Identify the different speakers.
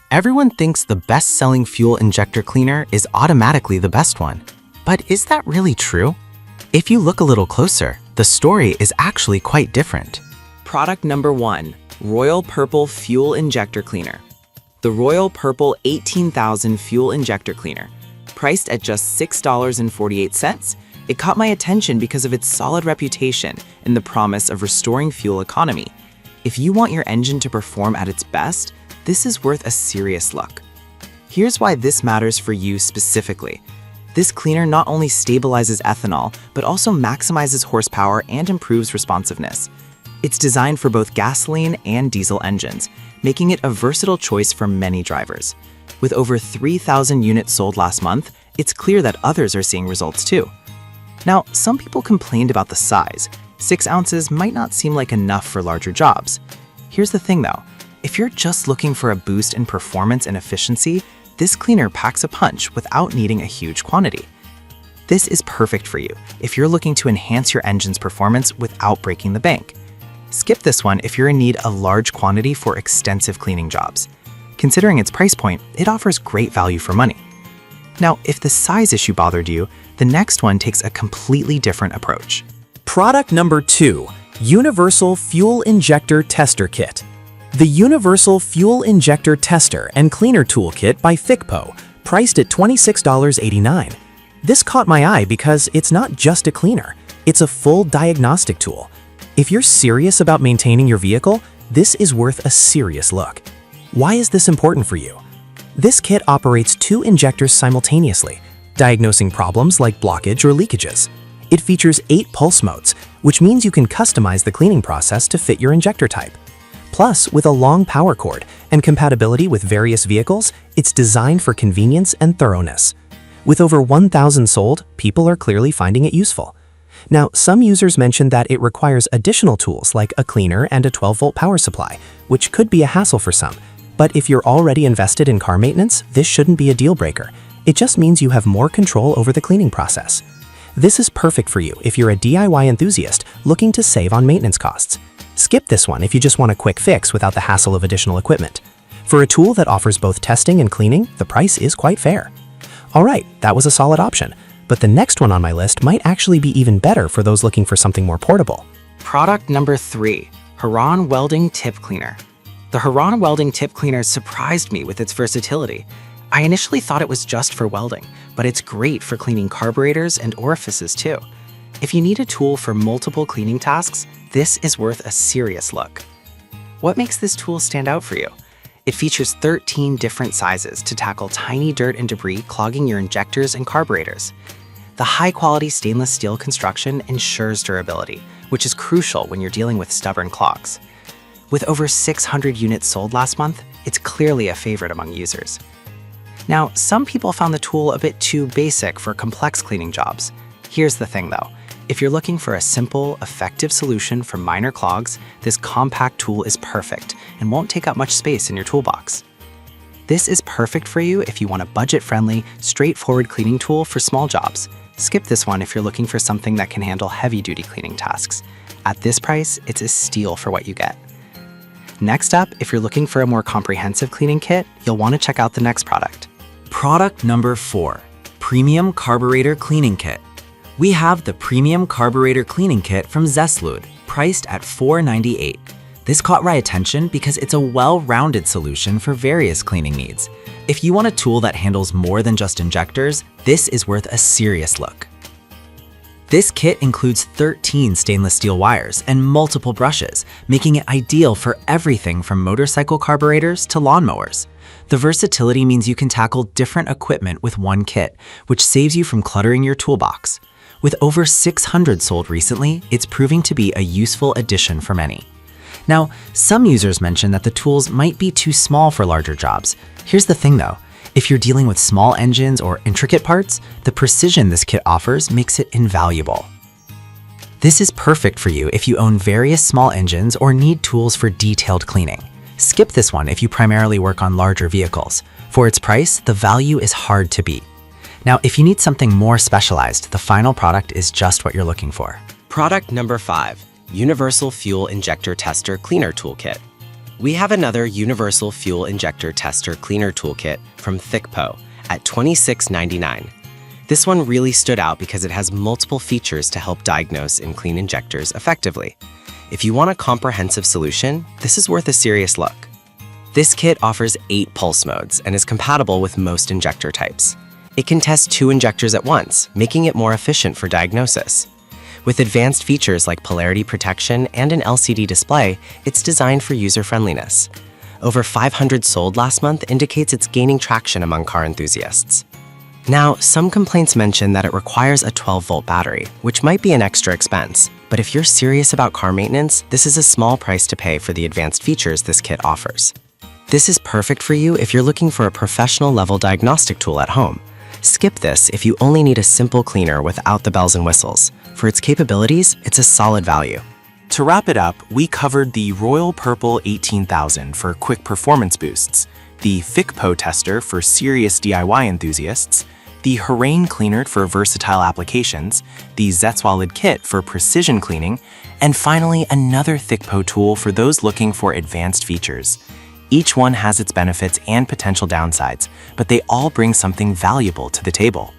Speaker 1: Everyone thinks the best-selling fuel injector cleaner is automatically the best one. But is that really true? If you look a little closer, the story is actually quite different.
Speaker 2: Product number 1, Royal Purple Fuel Injector Cleaner. The Royal Purple 18,000 Fuel Injector Cleaner. Priced at just $6.48, it caught my attention because of its solid reputation and the promise of restoring fuel economy. If you want your engine to perform at its best, this is worth a serious look. Here's why this matters for you specifically. This cleaner not only stabilizes ethanol, but also maximizes horsepower and improves responsiveness. It's designed for both gasoline and diesel engines, making it a versatile choice for many drivers. With over 3,000 units sold last month, it's clear that others are seeing results too. Now, some people complained about the size. 6 ounces might not seem like enough for larger jobs. Here's the thing though, if you're just looking for a boost in performance and efficiency, this cleaner packs a punch without needing a huge quantity. This is perfect for you if you're looking to enhance your engine's performance without breaking the bank. Skip this one if you're in need of a large quantity for extensive cleaning jobs. Considering its price point, it offers great value for money. Now, if the size issue bothered you, the next one takes a completely different approach.
Speaker 3: Product number 2, Universal Fuel Injector Tester Kit. The Universal Fuel Injector Tester and Cleaner Toolkit by FICPO, priced at $26.89. This caught my eye because it's not just a cleaner, it's a full diagnostic tool. If you're serious about maintaining your vehicle, this is worth a serious look. Why is this important for you? This kit operates 2 injectors simultaneously, diagnosing problems like blockage or leakages. It features 8 pulse modes, which means you can customize the cleaning process to fit your injector type. Plus, with a long power cord and compatibility with various vehicles, it's designed for convenience and thoroughness. With over 1,000 sold, people are clearly finding it useful. Now, some users mentioned that it requires additional tools like a cleaner and a 12-volt power supply, which could be a hassle for some. But if you're already invested in car maintenance, this shouldn't be a deal breaker. It just means you have more control over the cleaning process. This is perfect for you if you're a DIY enthusiast looking to save on maintenance costs. Skip this one if you just want a quick fix without the hassle of additional equipment. For a tool that offers both testing and cleaning, the price is quite fair. Alright, that was a solid option, but the next one on my list might actually be even better for those looking for something more portable.
Speaker 2: Product number 3, Huron Welding Tip Cleaner. The Huron Welding Tip Cleaner surprised me with its versatility. I initially thought it was just for welding, but it's great for cleaning carburetors and orifices too. If you need a tool for multiple cleaning tasks, this is worth a serious look. What makes this tool stand out for you? It features 13 different sizes to tackle tiny dirt and debris clogging your injectors and carburetors. The high-quality stainless steel construction ensures durability, which is crucial when you're dealing with stubborn clogs. With over 600 units sold last month, it's clearly a favorite among users. Now, some people found the tool a bit too basic for complex cleaning jobs. Here's the thing though, if you're looking for a simple, effective solution for minor clogs, this compact tool is perfect and won't take up much space in your toolbox. This is perfect for you if you want a budget-friendly, straightforward cleaning tool for small jobs. Skip this one if you're looking for something that can handle heavy-duty cleaning tasks. At this price, it's a steal for what you get. Next up, if you're looking for a more comprehensive cleaning kit, you'll want to check out the next product.
Speaker 4: Product number 4, Premium Carburetor Cleaning Kit. We have the Premium Carburetor Cleaning Kit from Zeslud, priced at $4.98. This caught my attention because it's a well-rounded solution for various cleaning needs. If you want a tool that handles more than just injectors, this is worth a serious look. This kit includes 13 stainless steel wires and multiple brushes, making it ideal for everything from motorcycle carburetors to lawnmowers. The versatility means you can tackle different equipment with one kit, which saves you from cluttering your toolbox. With over 600 sold recently, it's proving to be a useful addition for many. Now, some users mentioned that the tools might be too small for larger jobs. Here's the thing though, if you're dealing with small engines or intricate parts, the precision this kit offers makes it invaluable. This is perfect for you if you own various small engines or need tools for detailed cleaning. Skip this one if you primarily work on larger vehicles. For its price, the value is hard to beat. Now, if you need something more specialized, the final product is just what you're looking for.
Speaker 5: Product number 5, Universal Fuel Injector Tester Cleaner Toolkit.
Speaker 1: We have another Universal Fuel Injector Tester Cleaner Toolkit from ThickPo at $26.99. This one really stood out because it has multiple features to help diagnose and clean injectors effectively. If you want a comprehensive solution, this is worth a serious look. This kit offers 8 pulse modes and is compatible with most injector types. It can test 2 injectors at once, making it more efficient for diagnosis. With advanced features like polarity protection and an LCD display, it's designed for user-friendliness. Over 500 sold last month indicates it's gaining traction among car enthusiasts. Now, some complaints mention that it requires a 12-volt battery, which might be an extra expense. But if you're serious about car maintenance, this is a small price to pay for the advanced features this kit offers. This is perfect for you if you're looking for a professional-level diagnostic tool at home. Skip this if you only need a simple cleaner without the bells and whistles. For its capabilities, it's a solid value.
Speaker 3: To wrap it up, we covered the Royal Purple 18000 for quick performance boosts, the ThickPo tester for serious DIY enthusiasts, the Harain cleaner for versatile applications, the Zetzwalid kit for precision cleaning, and finally another ThickPo tool for those looking for advanced features. Each one has its benefits and potential downsides, but they all bring something valuable to the table.